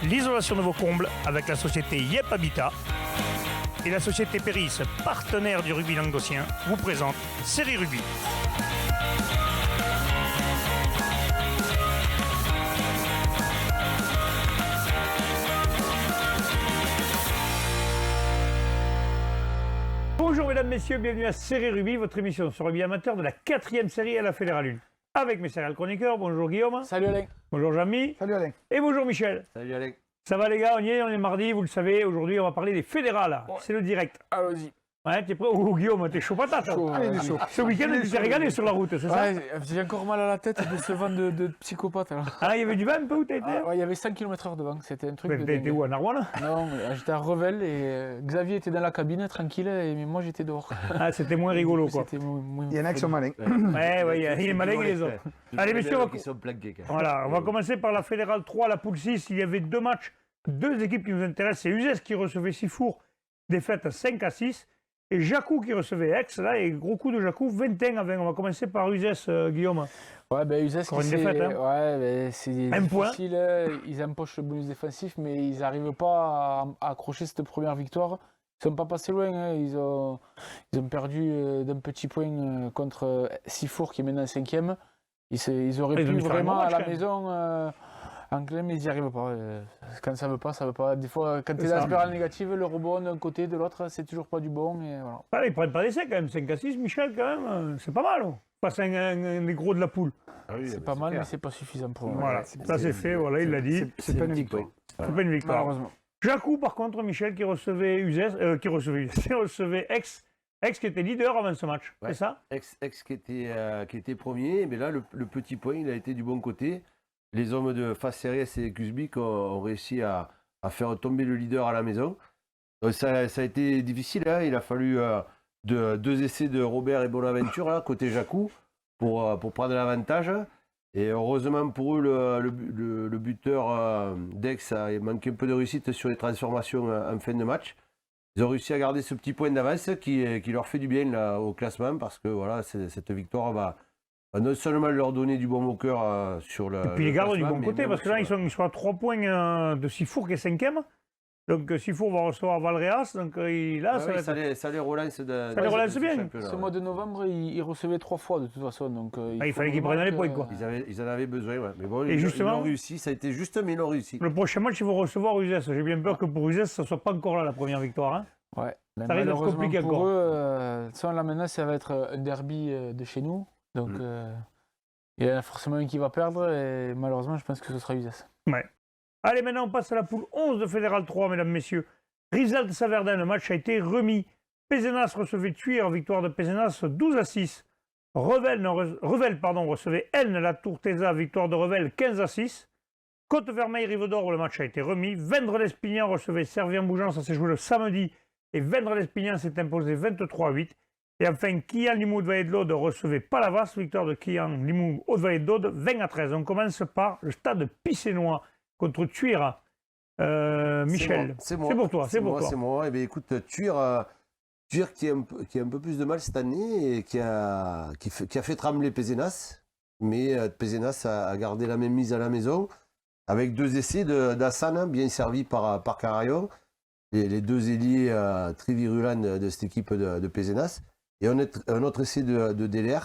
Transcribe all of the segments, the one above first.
l'isolation de vos combles avec la société Yep Habitat. Et la société Péris, partenaire du rugby languedocien, vous présente Série Rugby. Bonjour mesdames, messieurs, bienvenue à Série Rugby, votre émission sur rugby amateur de la 4e série à la Fédérale 1. Avec mes céréales chroniqueurs, bonjour Guillaume. Salut Alain. Bonjour Jean-Mi. Salut Alain. Et bonjour Michel. Salut Alain. Ça va les gars, on est mardi, vous le savez, aujourd'hui on va parler des fédérales, Ouais. c'est le direct. Allons-y. Ouais, t'es prêt? Oh Guillaume, t'es chaud patate. Chaud, Allez, il est chaud. Ce week-end, tu t'es régalé sur la route, c'est ça? Ouais, j'ai encore mal à la tête de ce vent de psychopathe. Alors. Ah, il y avait du vent un peu où t'as été? Ouais, il y avait 100 km/h de vent, c'était un truc de T'étais dingue. où, à Narbonne? Non, j'étais à Revel et Xavier était dans la cabine tranquille et moi j'étais dehors. Ah, c'était moins rigolo quoi. C'était moins- Il y en a qui sont malins. Ouais, il est malin et les autres. Allez messieurs, qui sont plaqués. voilà, on va commencer par la Fédérale 3, la poule 6. Il y avait deux matchs, deux équipes qui nous intéressent. C'est Uzès qui recevait Sifour, défaite 5-6. Et Jacou qui recevait Aix, là, et gros coup de Jacou, 21-20. On va commencer par Uzès, Guillaume. Ouais, ben Uzès, Encore une défaite, hein. Ouais, ben, c'est Un point. difficile. Ils empochent le bonus défensif, mais ils n'arrivent pas à accrocher cette première victoire. Ils sont pas passés loin. Hein. Ils ont perdu d'un petit point contre Sifour, qui est maintenant 5e. Ils auraient Ils ont pu dû faire un vraiment bon match, à quand la même. maison enclin, mais ils n'y arrivent pas. Quand ça veut pas, ça veut pas. Des fois, quand tu es ça. dans la spirale négative, le rebond d'un côté, de l'autre, c'est toujours pas du bon. Et voilà. Ah, ils prennent pas d'essai quand même, 5-6, Michel, quand même. C'est pas mal. Oh. Face à un des gros de la poule. C'est pas mal, mais c'est pas suffisant pour moi. Voilà, ça c'est fait, voilà, il l'a dit. C'est pas une victoire. C'est pas une victoire. Malheureusement. Jacou, par contre, Michel, qui recevait Uzès, qui recevait Aix qui était leader avant ce match, Ouais. c'est ça? Ex qui était premier, mais là, le petit point, il a été du bon côté. Les hommes de Faceres et Cusbic ont réussi à faire tomber le leader à la maison. Donc ça a été difficile, hein. Il a fallu deux essais de Robert et Bonaventure, là, côté Jacou, pour prendre l'avantage. Et heureusement pour eux, le buteur d'Aix a manqué un peu de réussite sur les transformations en fin de match. Ils ont réussi à garder ce petit point d'avance qui leur fait du bien là, au classement, parce que voilà, cette victoire va non seulement leur donner du bon au cœur sur le. Et puis les gardent du classement, bon mais côté, même parce que là, sur- ils sont à 3 points de Sifour qui est 5e. Donc Sifour va recevoir Valréas, donc là, Ouais, ça ouais, va ça être... les relance de. Ça les relance de ce bien. championnat, Ce ouais. mois de novembre, ils recevaient 3 fois de toute façon. Donc, il faut fallait qu'ils vraiment prennent les que- points, quoi. Ils en avaient besoin, ouais. Mais bon, Et ils justement- l'ont réussi. Ça a été juste, mais ils l'ont réussi. Le prochain match, ils vont recevoir Uzès. J'ai bien peur que pour Uzès, ça ne soit pas encore là la première victoire. Hein. Ouais. Mais Ça risque d'être malheureusement compliqué pour encore. eux, ça, là maintenant, ça va être un derby de chez nous. Donc, il y en a forcément un qui va perdre. Et malheureusement, je pense que ce sera Uzès. Allez, maintenant, on passe à la poule 11 de Fédéral 3, mesdames, messieurs. Rizal-Saverdun, le match a été remis. Pézenas recevait Thuir, victoire de Pézenas 12-6. Revel recevait Elne, la Tourtesa, victoire de Revel 15-6. Côte-Vermeil-Rive-d'Or, le match a été remis. Vendre-l'Espignan recevait Servien-Bougeant, ça s'est joué le samedi. Et Vendre-l'Espignan s'est imposé 23-8. Et enfin, Quillan-Limoux-Vallée de l'Aude recevait Palavas, victoire de Quillan-Limoux-Haute-Vallée de l'Aude 20-13. On commence par le stade Pissénois contre Thuir. Michel, C'est moi. c'est pour toi, c'est pour toi. C'est moi. Eh bien, écoute, Thuir qui a un peu plus de mal cette année et qui a fait trembler Pézenas. Mais Pézenas a gardé la même mise à la maison avec deux essais d'Assane, bien servis par Carayon. Les deux ailiers très virulents de cette équipe de Pézenas. Et un autre essai de Deler.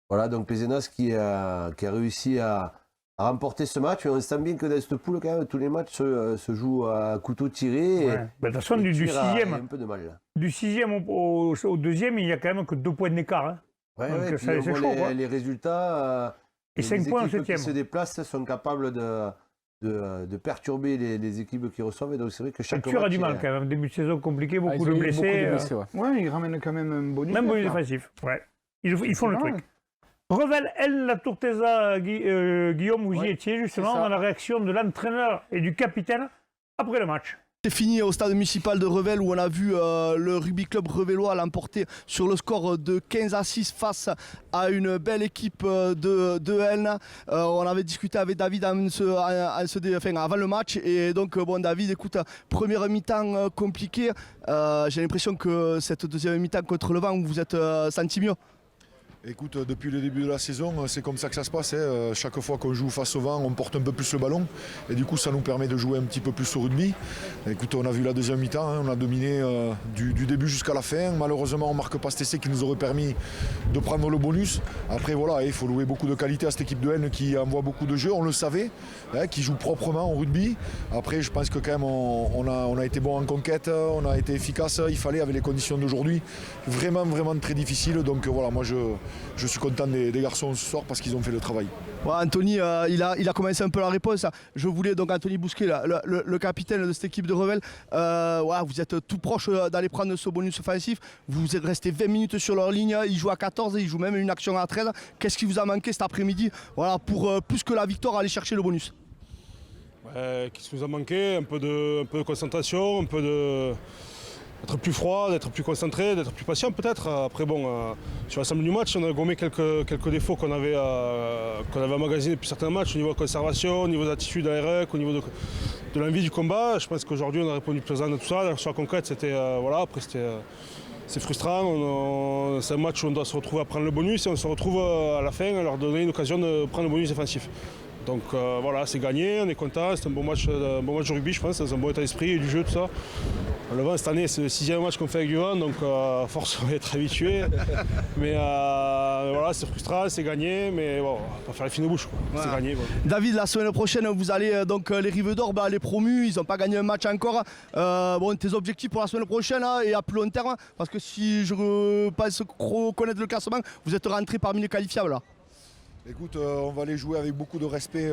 Voilà, donc Pézenas qui a réussi à remporter ce match. Mais on sent bien que dans cette poule, quand même, tous les matchs se jouent à couteau tiré. Ouais. De toute façon, du Thuir a 6e un peu de mal, là. du 6e au 2e, il n'y a quand même que 2 points d'écart. Hein. Ouais, Donc, ouais, ça, puis c'est on chaud, voit quoi. les résultats. Et 5 points au Les équipes 7e. qui se déplacent sont capables de perturber les équipes qui reçoivent. Et donc c'est vrai que chaque Thuir a match du mal est- quand même. Début de saison compliqué, beaucoup ils de ont eu blessés. ouais. Ouais, il ramène quand même un bonus. Même bonus là. défensif. Ouais. Ils font le C'est truc. mal. Revel, elle, la Tourtesa, Guillaume, vous y Ouais, étiez justement c'est ça. dans la réaction de l'entraîneur et du capitaine après le match. C'est fini au stade municipal de Revel où on a vu le rugby club revellois l'emporter sur le score de 15-6 face à une belle équipe de Elne. On avait discuté avec David avant le match et donc bon David, écoute, première mi-temps compliquée. J'ai l'impression que cette deuxième mi-temps contre le vent, vous vous êtes senti mieux. Écoute, depuis le début de la saison, c'est comme ça que ça se passe. Chaque fois qu'on joue face au vent, on porte un peu plus le ballon. Et du coup, ça nous permet de jouer un petit peu plus au rugby. Écoute, on a vu la deuxième mi-temps, on a dominé du début jusqu'à la fin. Malheureusement, on ne marque pas cet essai qui nous aurait permis de prendre le bonus. Après, voilà, il faut louer beaucoup de qualité à cette équipe de N qui envoie beaucoup de jeux. On le savait, qui joue proprement au rugby. Après, je pense que quand même, on a été bon en conquête, on a été efficace. Il fallait, avec les conditions d'aujourd'hui, vraiment, vraiment très difficile. Donc voilà, moi, je suis content des garçons ce soir parce qu'ils ont fait le travail. Ouais, Anthony, il a commencé un peu la réponse. Je voulais donc Anthony Bousquet, le capitaine de cette équipe de Revel. Vous êtes tout proche d'aller prendre ce bonus offensif. Vous êtes resté 20 minutes sur leur ligne. Ils jouent à 14 et ils jouent même une action à 13. Qu'est-ce qui vous a manqué cet après-midi pour plus que la victoire aller chercher le bonus? Qu'est-ce qui nous a manqué? Un peu de concentration, d'être plus froid, d'être plus concentré, d'être plus patient peut-être. Après sur l'ensemble du match, on a gommé quelques défauts qu'on avait emmagasinés depuis certains matchs, au niveau de conservation, au niveau d'attitude à l'REC, au niveau de l'envie du combat. Je pense qu'aujourd'hui on a répondu présent à tout ça. Sur la conquête, c'est frustrant. C'est un match où on doit se retrouver à prendre le bonus et on se retrouve à la fin à leur donner une occasion de prendre le bonus défensif. Donc c'est gagné, on est content, c'est un bon match de rugby, je pense, c'est un bon état d'esprit et du jeu, tout ça. Le vent cette année, c'est le 6e match qu'on fait avec du vent, donc à force on va être habitué. Mais c'est frustrant, c'est gagné, mais bon, on va pas faire les fines bouches. Voilà. C'est gagné. David, la semaine prochaine, vous allez donc les Rives d'Or, les promus, ils n'ont pas gagné un match encore. Tes objectifs pour la semaine prochaine et à plus long terme, parce que si je pense connaître le classement, vous êtes rentré parmi les qualifiables là. Écoute, on va aller jouer avec beaucoup de respect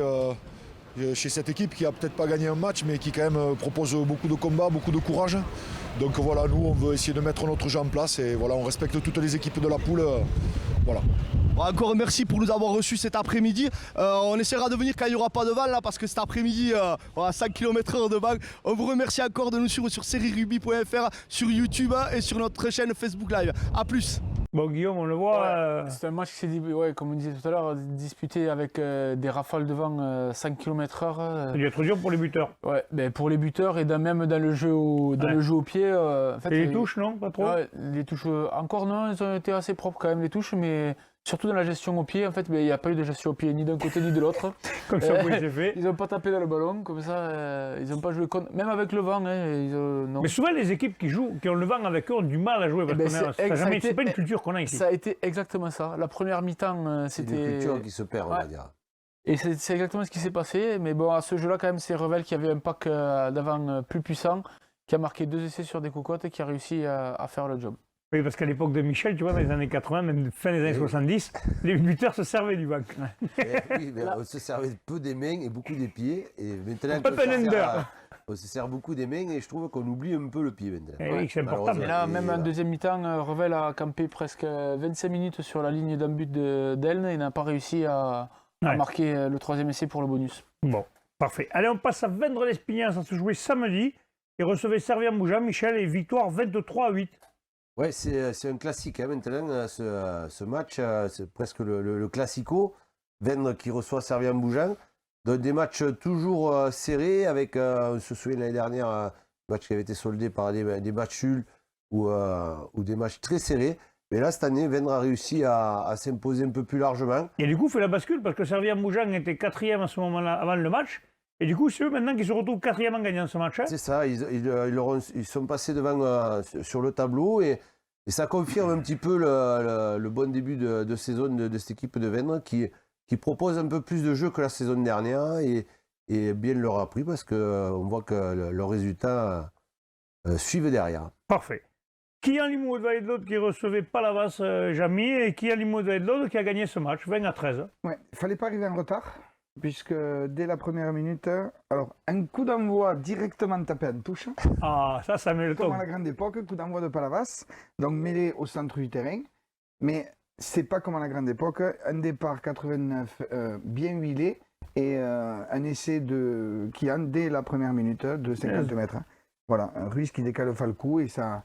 chez cette équipe qui a peut-être pas gagné un match mais qui quand même propose beaucoup de combats, beaucoup de courage. Donc voilà, nous on veut essayer de mettre notre jeu en place et voilà, on respecte toutes les équipes de la poule. Voilà. Encore merci pour nous avoir reçus cet après-midi. On essaiera de venir quand il n'y aura pas de vent là, parce que cet après-midi, 5 km/h de vent. On vous remercie encore de nous suivre sur serierugby.fr, sur YouTube et sur notre chaîne Facebook Live. A plus. Bon, Guillaume, on le voit. C'est un match qui s'est, comme on disait tout à l'heure, disputé avec des rafales de vent 5 km/h. Ça a dû être dur pour les buteurs. Ouais, pour les buteurs et même dans le jeu au pied. En fait, et les touches, non? Pas trop? Ouais, les touches, encore non, ils ont été assez propres quand même, les touches, mais surtout dans la gestion au pied, en fait, il n'y a pas eu de gestion au pied ni d'un côté ni de l'autre. Comme ça, c'est fait. Ils n'ont pas tapé dans le ballon, comme ça, ils n'ont pas joué contre, même avec le vent. Non. Mais souvent, les équipes qui ont le vent avec eux ont du mal à jouer, parce que c'est pas une culture qu'on a ici. Ça a été exactement ça. La première mi-temps, c'était... C'est une culture qui se perd, on va dire. Et c'est exactement ce qui s'est passé. Mais bon, à ce jeu-là, quand même, c'est Revel qui avait un pack d'avant plus puissant, qui a marqué 2 essais sur des cocottes et qui a réussi à faire le job. Oui, parce qu'à l'époque de Michel, tu vois, dans les années 80, même fin des années 70, les buteurs se servaient du vent. Oui, mais on se servait peu des mains et beaucoup des pieds. Et maintenant, on se sert beaucoup des mains et je trouve qu'on oublie un peu le pied maintenant. Oui, c'est important. Mais là, même en deuxième mi-temps, Revel a campé presque 25 minutes sur la ligne d'un but d'Elne et n'a pas réussi à marquer le 3e essai pour le bonus. Bon, parfait. Allez, on passe à Vendre-l'Espignan, ça se jouait samedi. Et recevait Servien-Mougins, Michel, et victoire 23-8. Ouais, c'est un classique maintenant, ce match, c'est presque le classico. Vendre qui reçoit Servien-Mougins. Donc des matchs toujours serrés, avec, on se souvient l'année dernière, un match qui avait été soldé par des matchs nuls ou des matchs très serrés. Mais là, cette année, Vendre a réussi à s'imposer un peu plus largement. Et du coup, fait la bascule, parce que Servien-Mougins était 4e à ce moment-là, avant le match. Et du coup, c'est eux maintenant qui se retrouvent 4e en gagnant ce match. C'est ça, ils sont passés devant sur le tableau et ça confirme un petit peu le bon début de saison de cette équipe de Vendre qui propose un peu plus de jeu que la saison dernière et bien leur a pris parce qu'on voit que leurs résultats suivent derrière. Parfait. Qui a Limoux de Vallée-de-l'Aude qui recevait Palavas Jamy et qui a Limoux de Vallée-de-l'Aude qui a gagné ce match 20-13. Ouais, il ne fallait pas arriver en retard, puisque dès la première minute, alors un coup d'envoi directement tapé en touche. Ah, ça met le ton. Comme à la grande époque, coup d'envoi de Palavas, donc mêlé au centre du terrain. Mais c'est pas comme à la grande époque, un départ 89 bien huilé et un essai de Kian dès la première minute de 50 mètres. Voilà, un Ruiz qui décale pas le coup et ça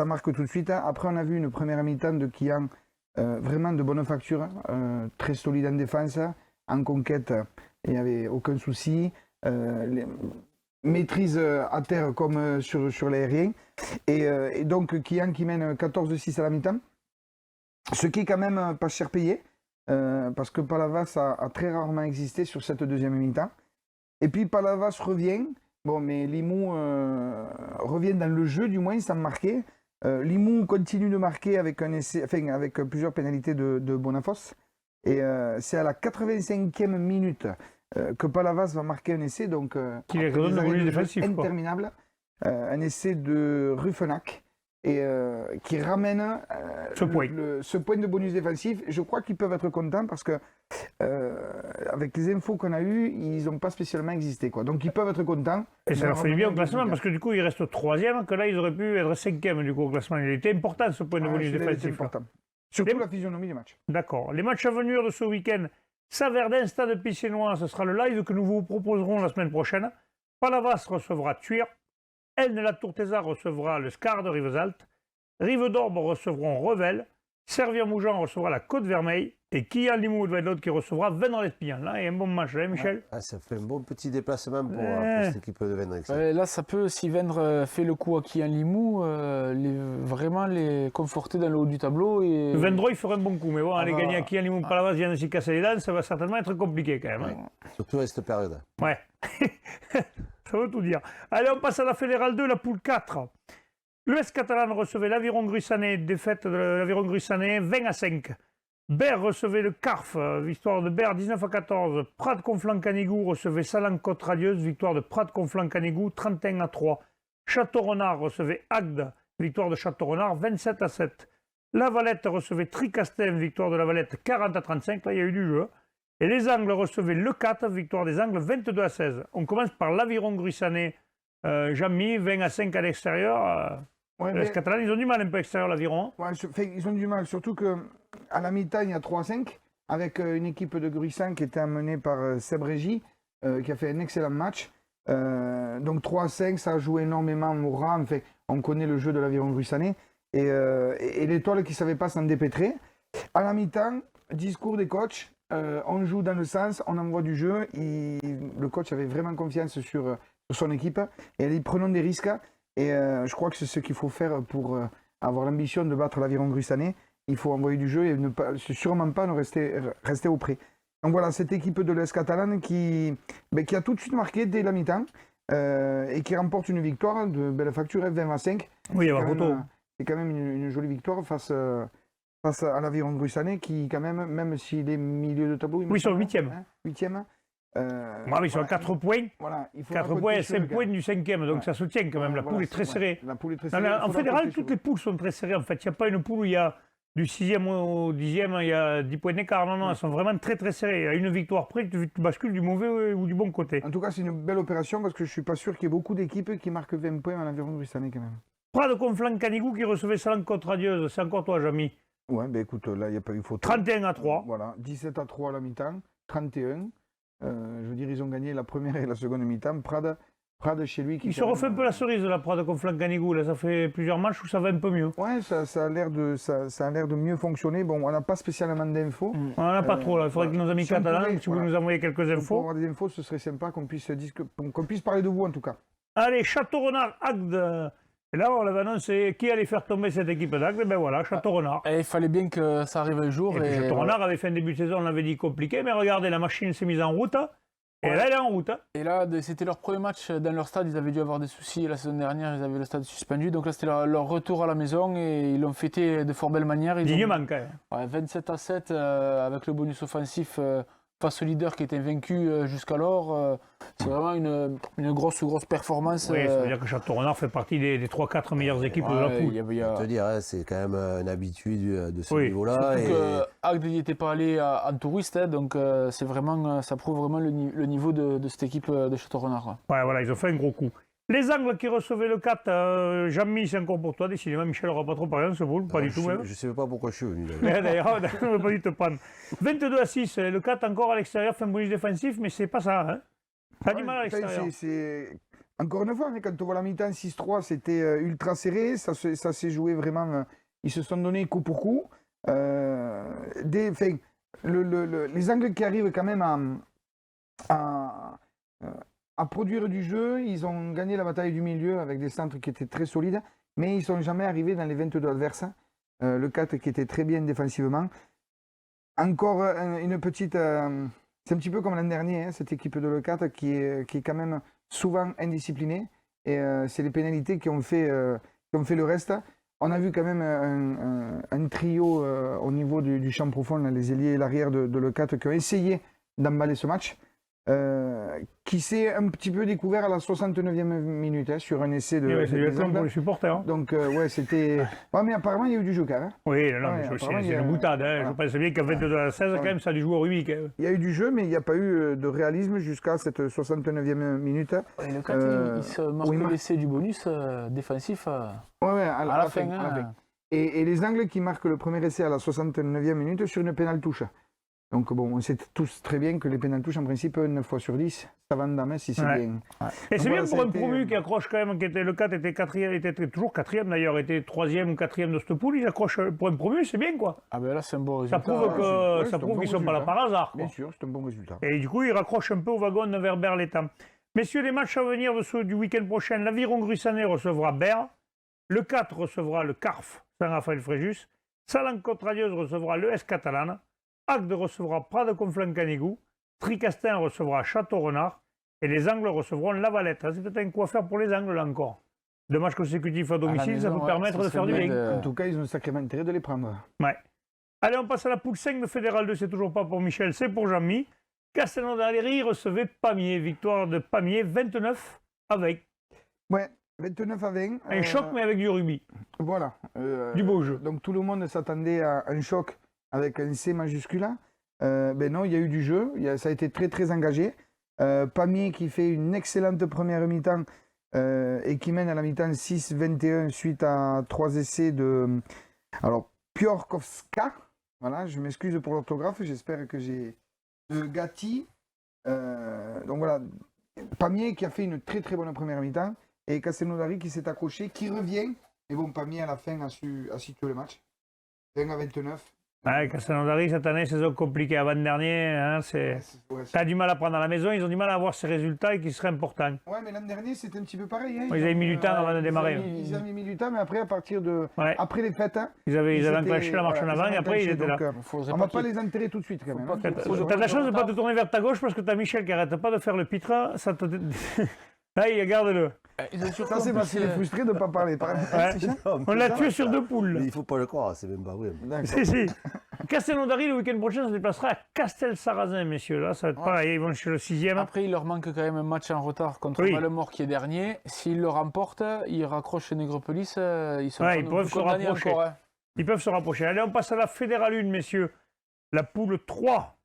marque tout de suite. Après, on a vu une première mi-temps de Kian vraiment de bonne facture, très solide en défense, en conquête, il n'y avait aucun souci. Maîtrise à terre comme sur l'aérien. Et donc, Kian qui mène 14-6 à la mi-temps. Ce qui est quand même pas cher payé, parce que Palavas a très rarement existé sur cette deuxième mi-temps. Et puis Palavas revient, bon, mais Limoux revient dans le jeu, du moins, sans marquer. Limoux continue de marquer avec un essai, enfin, avec plusieurs pénalités de Bonafos. Et c'est à la 85e minute que Palavas va marquer un essai, donc Qui les après redonne des le arrêts bonus de jeu défensif, quoi. interminables. Un essai de Ruffenac et qui ramène ce point de bonus défensif. Je crois qu'ils peuvent être contents parce que avec les infos qu'on a eues, ils n'ont pas spécialement existé, quoi. Donc ils peuvent être contents. Et ça leur fait du bien au classement parce parce que du coup, ils restent 3e, que là, ils auraient pu être 5e du coup au classement. Il était important ce point de bonus défensif. important. Surtout Les- la physionomie du match. D'accord. Les matchs à venir de ce week-end, Saverdin, Stade Piscinois, ce sera le live que nous vous proposerons la semaine prochaine. Palavas recevra Thuir. Elne la Tourtesa recevra le Scar de Rivesaltes. Rive d'Orbe recevront Revel. Servier-Mougeant recevra la Côte-Vermeille. Et Quillan Limoux va être l'autre qui recevra Vendres-les-Pillans. Là, il y a un bon match, hein, Michel? Ah, ça fait un bon petit déplacement pour cette équipe de Vendrix. Là, ça peut, si Vendre fait le coup à Quillan Limoux, vraiment les conforter dans le haut du tableau. Et... Vendroy ferait un bon coup, mais bon, aller bah, gagner à Quillan Limoux Palavas vient de s'y casser les dents, ça va certainement être compliqué quand même. hein. Surtout à cette période. Ouais. Ça veut tout dire. Allez, on passe à la Fédérale 2, la poule 4. L'Ouest catalan recevait l'Aviron Grussanais, défaite de l'Aviron Grussanais, 20-5. Berre recevait le Carf, victoire de Berre 19-14. Prades Conflans-Canigou recevait Salan-Côte Radieuse, victoire de Prades Conflans-Canigou 31-3. Château-Renard recevait Agde, victoire de Château-Renard 27-7. La Valette recevait Tricastin, victoire de la Valette 40-35. Là, il y a eu du jeu. hein. Et les Angles recevaient Le 4, victoire des Angles 22-16. On commence par l'Aviron Grussanais, Jamie, 20-5 à l'extérieur. Ouais, Les Catalans, ils ont du mal un peu à l'extérieur, l'Aviron. ouais, ils ont du mal, surtout qu'à la mi-temps, il y a 3-5, avec une équipe de Gruissan qui était amenée par Seb Régy, qui a fait un excellent match. Donc 3-5, ça a joué énormément au rang. Enfin, on connaît le jeu de l'Aviron Gruissanais. Et l'étoile qui ne savait pas s'en dépêtrer. À la mi-temps, discours des coachs, on joue dans le sens, on envoie du jeu. Le coach avait vraiment confiance sur son équipe. Et il a dit prenons des risques. Et je crois que c'est ce qu'il faut faire pour avoir l'ambition de battre l'Aviron Grussanais. Il faut envoyer du jeu et sûrement pas ne rester au pré. Donc voilà, cette équipe de l'Est catalane qui a tout de suite marqué dès la mi-temps et qui remporte une victoire de belle facture, 20-5. Oui, il y a photo. C'est quand même une jolie victoire face à l'Aviron Grussanais qui, quand même s'il est milieu de tableau, Oui, ils sont 8e. 8e. Ils sont à 4 points. Voilà, il faut 4 points et 5 points du 5e, donc Ouais. ça se tient quand même. La poule est très serrée. La poule est très Non, serrée. mais en fédéral, toutes les poules sont très serrées. En fait, il n'y a pas une poule où il y a du 6e au 10e, il y a 10 points d'écart. Non, elles sont vraiment très très serrées. À une victoire près, tu bascules du mauvais ou du bon côté. En tout cas, c'est une belle opération parce que je ne suis pas sûr qu'il y ait beaucoup d'équipes qui marquent 20 points à l'Aviron Grussanais quand même. Prades Conflans-Canigou qui recevait Salan-Côte Radieuse. C'est encore toi, Jamy. Ouais, ben écoute, là, il n'y a pas eu photo. 31-3. Voilà, 17-3 à la mi-temps, 31. Je veux dire, ils ont gagné la première et la seconde mi-temps. Prades chez lui qui. Il se refait un peu la cerise de la Prades Conflans-Canigou. Là, ça fait plusieurs matchs où ça va un peu mieux. Ouais, ça a l'air de mieux fonctionner. Bon, on n'a pas spécialement d'infos. On n'en a pas trop là. Il faudrait que nos amis si on catalans, pouvait, si vous voilà. nous envoyez quelques Pour infos. avoir des infos, ce serait sympa qu'on puisse parler de vous en tout cas. Allez, Château-Renard, Agde. Et là, on l'avait annoncé qui allait faire tomber cette équipe d'Agde. Ben voilà, Château-Renard. Et il fallait bien que ça arrive un jour. Et puis Château-Renard avait fait un début de saison, on l'avait dit compliqué, mais regardez, la machine s'est mise en route. Et là, elle est en route. Et là, c'était leur premier match dans leur stade. Ils avaient dû avoir des soucis la saison dernière. Ils avaient le stade suspendu. Donc là, c'était leur retour à la maison et ils l'ont fêté de fort belle manière. Dignement, quand même. 27-7 avec le bonus offensif face au leader qui était vaincu jusqu'alors. C'est vraiment une grosse performance. Oui, ça veut dire que Château-Renard fait partie des 3-4 meilleures équipes de la poule. Je te dire, hein, c'est quand même une habitude de ce Oui, niveau-là. Surtout que Agde n'y était pas allé en touriste, hein, donc c'est vraiment, ça prouve vraiment le niveau de cette équipe de Château-Renard. Ouais, voilà, ils ont fait un gros coup. Les Angles qui recevaient le 4, Jean-Mi, c'est encore pour toi, décidément. Michel n'aura pas trop parlé dans ce boule, pas du tout même. Je ne sais pas pourquoi je suis venu. D'ailleurs, on n'aurait pas dû te prendre. 22-6, le 4 encore à l'extérieur, fait un bonus défensif, mais c'est pas ça. Hein. T'as du mal à l'extérieur. Encore une fois, quand on voit la mi-temps 6-3, c'était ultra serré. Ça s'est joué vraiment. Ils se sont donnés coup pour coup. Les Angles qui arrivent quand même à produire du jeu, ils ont gagné la bataille du milieu avec des centres qui étaient très solides, mais ils ne sont jamais arrivés dans les 22 adverses. Le 4 qui était très bien défensivement. Encore une petite... c'est un petit peu comme l'an dernier, hein, cette équipe de Le 4 qui est quand même souvent indisciplinée. Et c'est les pénalités qui ont fait le reste. On a vu quand même un trio au niveau du champ profond, là, les ailiers et l'arrière de Le 4 qui ont essayé d'emballer ce match. Qui s'est un petit peu découvert à la 69e minute hein, sur un essai de C'est le Zamba. pour les supporters. Hein. Donc, ouais, c'était. Ouais, mais apparemment, il y a eu du jeu quand même. Oui, non, Ouais, mais apparemment, il y c'est a- une boutade. Hein. voilà. Je pense bien qu'à 22 à 16, quand même, ça a dû jouer au rugby. Quand même. Il y a eu du jeu, mais il n'y a pas eu de réalisme jusqu'à cette 69e minute. Et le 4, il se marque oui, l'essai du bonus défensif Ouais, à la fin. à la Hein. fin. Et les Angles qui marquent le premier essai à la 69e minute sur une pénale touche. Donc, bon, on sait tous très bien que les pénales touches, en principe, 9 fois sur 10, ça va en dame si c'est Ouais. bien. Et c'est Donc, bien voilà, pour ça a un été, promu qui accroche quand même, le 4 était quatrième, était toujours quatrième d'ailleurs, était troisième ou quatrième de cette poule, il accroche pour un promu, c'est bien quoi. Ah ben là, c'est un bon Ça résultat. prouve ouais, qu'ils c'est un ne bon sont pas là résultat. par hasard. Quoi. Bien sûr, c'est un bon résultat. Et du coup, il raccroche un peu au wagon vers Berlétan. Messieurs, les matchs à venir de ceux du week-end prochain, l'Aviron Grussanet recevra Berre, le 4 recevra le CARF Saint-Raphaël-Fréjus, Salan-Côte-Radieuse recevra l'ES Catalane, Agde recevra Prades-Conflans-Canigou, Tricastin recevra Château-Renard et les Angles recevront Lavalette. C'est peut-être un coup à faire pour les Angles là encore. Deux matchs consécutifs à domicile, ça maison, peut ouais, permettre ça de faire du serait bien. bien En tout cas, ils ont sacrément intérêt de les prendre. Ouais. Allez, on passe à la poule 5 de Fédéral 2, c'est toujours pas pour Michel, c'est pour Jean-Mi. Castelnaudary recevait Pamiers, victoire de Pamiers 29 avec Ouais, 29 à 20. un choc mais avec du rugby, Voilà. du beau jeu. Donc tout le monde s'attendait à un choc avec un C majuscule. Ben non, il y a eu du jeu, ça a été très très engagé. Pamiers qui fait une excellente première mi-temps et qui mène à la mi-temps 6-21 suite à 3 essais de Piorkowska. Voilà, je m'excuse pour l'orthographe, j'espère que j'ai de Gatti. Donc voilà, Pamiers qui a fait une très très bonne première mi-temps et Castelnaudary qui s'est accroché, qui revient. Et bon, Pamiers à la fin a su tuer le match. 20 à 29. Ouais, Castelnaudary cette année, saison compliquée avant-dernier. Hein, t'as du mal à prendre à la maison, ils ont du mal à avoir ces résultats et qui seraient importants. Ouais, mais l'an dernier, c'était un petit peu pareil. Hein. Ils avaient mis du temps avant de démarrer. Ils avaient mis du temps, mais après, à partir de. Ouais. Après les fêtes, hein, Ils avaient étaient- enclenché la marche en voilà, avant ils et ont après ils enclenché, étaient là. donc, Faudrait on pas va pas qu'il- les enterrer tout de suite quand même. pas hein. qu'il- T'as de la chance de ne pas te tourner vers ta gauche parce que t'as Michel qui arrête pas de faire le pitre. Ça te... Là, garde-le. Ils ont surtout Ça, c'est en parce plus, qu'il est frustré de ne pas parler. Par exemple, Ouais. Stéphane On l'a tué sur deux poules. Mais il faut pas le croire, c'est même pas vrai. D'accord. Si, si. Castelnaudary, le week-end prochain, se déplacera à Castel-Sarrazin, messieurs. Là, ça va être pareil. Ils vont chez le 6e. Après, il leur manque quand même un match en retard contre Oui. Malemort qui est dernier. S'ils le remportent, ils raccrochent Nègrepelisse. Ils sont Ouais, pas ils non peuvent plus se condamnés rapprocher. encore, hein. Ils peuvent se rapprocher. Allez, on passe à la Fédérale 1, messieurs. La poule 3.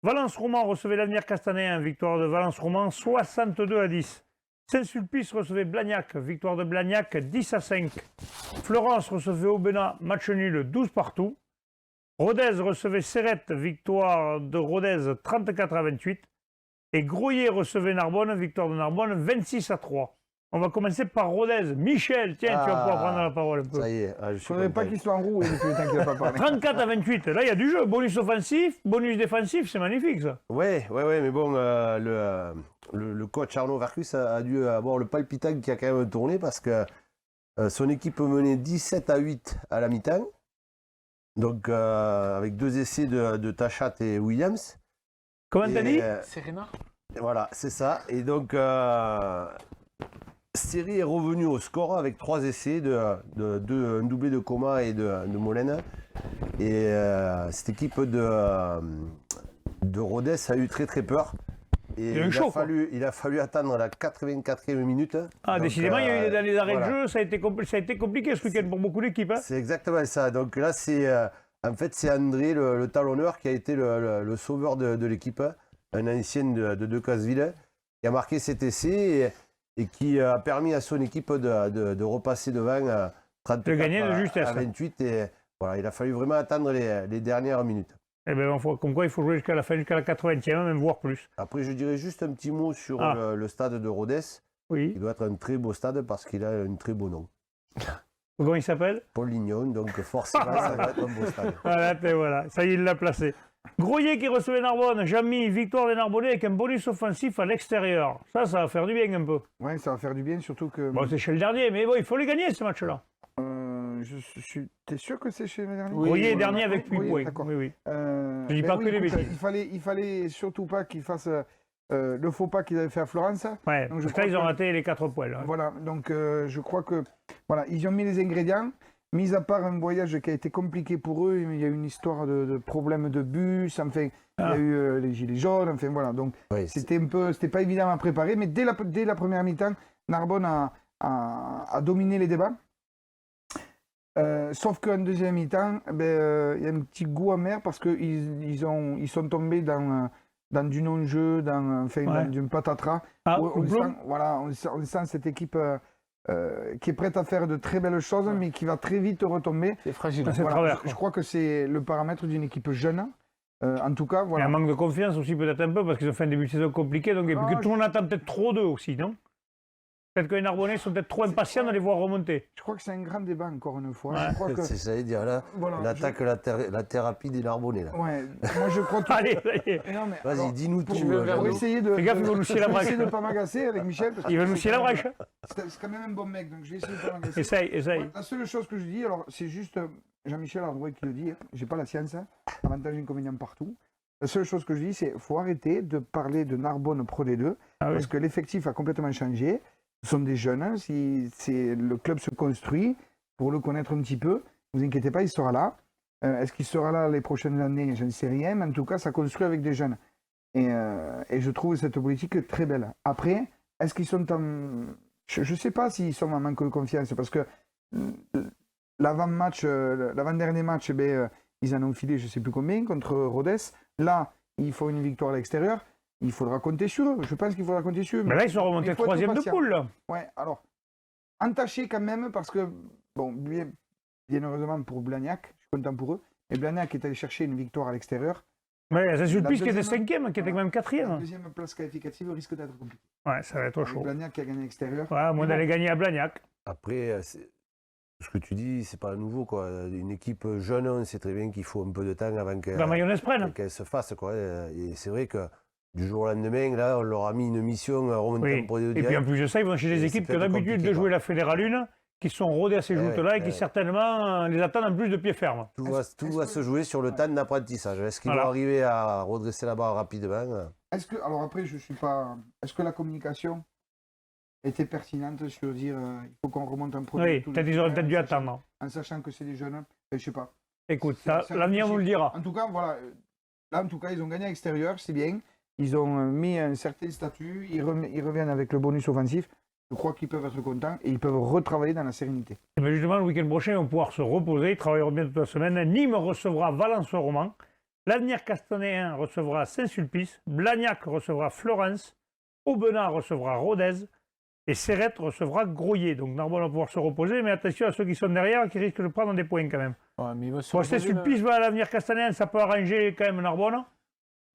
Valence-Roman recevait l'Avenir Castanéen. Victoire de Valence-Roman, 62 à 10. Saint-Sulpice recevait Blagnac. Victoire de Blagnac, 10 à 5. Florence recevait Aubenas. Match nul, 12 partout. Rodez recevait Serrette. Victoire de Rodez, 34 à 28. Et Groyer recevait Narbonne. Victoire de Narbonne, 26 à 3. On va commencer par Rodez. Michel, tiens, tu vas pouvoir prendre la parole un peu. Ça y est, je Il ne suis faudrait pas content. qu'il soit en roue depuis le temps qu'il n'a pas parlé. 34 à 28. Là, il y a du jeu. Bonus offensif, bonus défensif, c'est magnifique ça. Ouais, mais bon, le coach Arnaud Vercus a dû avoir le palpitant qui a quand même tourné parce que son équipe menait 17 à 8 à la mi-temps. Donc, avec 2 essais de Tachat et Williams. Comment t'as dit Serena. Voilà, c'est ça. Et donc, Seri est revenu au score avec 3 essais, un doublé de Coma et de Molène. Et cette équipe de Rodez a eu très très peur. Et Il y a eu chaud, quoi. il a fallu attendre la 84e minute. Ah, Donc, décidément, il y a eu dans les arrêts voilà. de jeu, ça a été compliqué ce week-end pour beaucoup d'équipes. Hein. C'est exactement ça. Donc là, c'est André, le talonneur, qui a été le sauveur de l'équipe, un ancien de Decazeville, qui a marqué cet essai et qui a permis à son équipe de repasser devant 34 De gagner de à justesse. 28. Et voilà, il a fallu vraiment attendre les dernières minutes. Eh bien, comme quoi, il faut jouer jusqu'à la fin, jusqu'à la 80e, même voire plus. Après, je dirais juste un petit mot sur Ah. le stade de Rodez. Oui. Il doit être un très beau stade parce qu'il a un très beau nom. Comment il s'appelle? Paul Lignon, donc forcément, ça va être un beau stade. Voilà, et voilà, ça y est, il l'a placé. Groyer qui recevait Narbonne, Jamy, victoire des Narbonnais avec un bonus offensif à l'extérieur. Ça va faire du bien un peu. Ouais, ça va faire du bien, surtout que. Bon, c'est chez le dernier, mais bon, il faut les gagner ce match-là. T'es sûr que c'est chez les derniers? Oui, Royer est oui, dernier avec 8 oui, points. d'accord. Oui, oui. Je dis pas que les bêtises. Il fallait surtout pas qu'ils fassent le faux pas qu'ils avaient fait à Florence. Ouais, Donc, je parce que là, crois ils ont que- raté les 4 points. Là. Voilà, donc je crois que voilà, ils ont mis les ingrédients. Mis à part un voyage qui a été compliqué pour eux, il y a eu une histoire de problèmes de bus, enfin, il y a eu les gilets jaunes, enfin voilà. Donc Oui, c'était pas évident à préparer, mais dès la première mi-temps, Narbonne a dominé les débats. Sauf qu'en deuxième mi-temps, il y a un petit goût amer parce qu'ils sont tombés dans du non-jeu, dans d'une patatras. Ah, Où Houblon. on sent cette équipe qui est prête à faire de très belles choses, mais qui va très vite retomber. C'est fragile. C'est Voilà, travers, je crois que c'est le paramètre d'une équipe jeune. En tout cas, Il y a voilà. un manque de confiance aussi peut-être un peu parce qu'ils ont fait un début de saison compliqué donc, et puis Ah, que tout le monde attend peut-être trop d'eux aussi, non? Peut-être que les Narbonnais sont peut-être trop impatients de les voir remonter. Je crois que c'est un grand débat, encore une fois. Ouais, Je crois que, c'est ça, j'allais dire là, voilà, on attaque la thérapie des Narbonnais là. Ouais, moi je crois tout. Allez, ça y est. Non, mais Vas-y, alors, dis-nous pour, tout. pour essayer de. Fais gaffe, ils vont nous scier la pour brèche. essayer de ne pas m'agacer avec Michel. Parce Il va que nous c'est scier la quand même- brèche. C'est quand même un bon mec, donc je vais essayer de ne pas m'agacer. Essaye. La seule chose que je dis, alors c'est juste Jean-Michel Ardouet qui le dit, hein, j'ai pas la science, hein, avantage inconvénient partout. La seule chose que je dis, c'est qu'il faut arrêter de parler de Narbonne Pro D2, Ah oui. parce que l'effectif a complètement changé. Ce sont des jeunes, hein, le club se construit, pour le connaître un petit peu, ne vous inquiétez pas, il sera là. Est-ce qu'il sera là les prochaines années? Je ne sais rien, mais en tout cas, ça construit avec des jeunes. Et je trouve cette politique très belle. Après, est-ce qu'ils sont en... Je ne sais pas s'ils sont en manque de confiance, parce que l'avant-dernier match, ils en ont filé je ne sais plus combien contre Rodez. Là, il faut une victoire à l'extérieur. Il faudra compter sur eux. Je pense qu'il faudra compter sur eux. Mais là, ils sont remontés il faut être troisième de patient. poule. Là. Ouais, alors, entaché quand même, parce que, bon, bien heureusement pour Blagnac, je suis content pour eux, mais Blagnac est allé chercher une victoire à l'extérieur. Ouais, c'est Sulpice qui était deuxième- cinquième, qui était quand même La quatrième. deuxième place qualificative risque d'être compliquée. Ouais, ça va être Avec chaud. Blagnac qui a gagné à l'extérieur. Ouais, à moins d'aller gagner à Blagnac. Après, ce que tu dis, c'est pas nouveau quoi. Une équipe jeune, on sait très bien qu'il faut un peu de temps avant La mayonnaise prenne. qu'elle se fasse quoi. Et c'est vrai que du jour au lendemain, là, on leur a mis une mission à remonter Oui. en Pro D2 Et puis en direct. plus de ça, ils vont chez des Et équipes c'est qui ont peut-être l'habitude compliqué, de jouer quoi. la Fédérale 1, qui sont rodées à ces Eh ouais, joutes-là et eh qui ouais. certainement les attendent en plus de pied ferme. Tout va se jouer sur le temps d'apprentissage. Est-ce qu'ils Voilà. vont arriver à redresser la barre rapidement? Est-ce que, alors après, je suis pas. Est-ce que la communication était pertinente sur dire il faut qu'on remonte en produit Oui, peut-être ils auraient peut-être dû attendre. En sachant que c'est des jeunes, je sais pas. Écoute, C'est l'avenir nous le dira. En tout cas, voilà. Là, en tout cas, ils ont gagné à l'extérieur, c'est bien. Ils ont mis un certain statut, ils reviennent avec le bonus offensif. Je crois qu'ils peuvent être contents et ils peuvent retravailler dans la sérénité. Et bien justement, le week-end prochain, ils vont pouvoir se reposer. Ils travailleront bien toute la semaine. Nîmes recevra Valence-Roman. L'Avenir Castanéen recevra Saint-Sulpice. Blagnac recevra Florence. Aubenas recevra Rodez. Et Serrette recevra Groyer. Donc Narbonne va pouvoir se reposer. Mais attention à ceux qui sont derrière qui risquent de prendre des points quand même. Ouais, mais il va se Soit reposer, Saint-Sulpice va à l'Avenir Castanéen, ça peut arranger quand même Narbonne.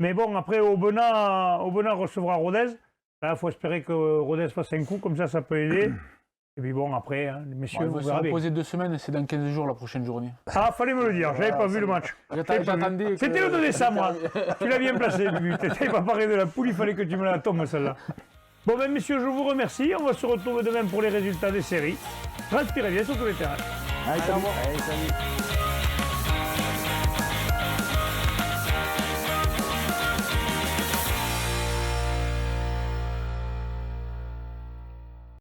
Mais bon, après, Aubenas recevra Rodez. Là, il faut espérer que Rodez fasse un coup. Comme ça peut aider. Et puis bon, après, hein, les là. messieurs, Bon, il vous va se verrez bien. reposer 2 semaines, c'est dans 15 jours la prochaine journée. Ah, fallait me le dire, j'avais pas vu le match. J'attendais. C'était le 2 décembre, moi. Tu l'as bien placé, Bibi. T'étais pas parlé de la poule, il fallait que tu me la tombes, celle-là. Bon, ben, messieurs, je vous remercie. On va se retrouver demain pour les résultats des séries. Transpirez bien sur tous les terrains. Allez, salut. Allez, salut.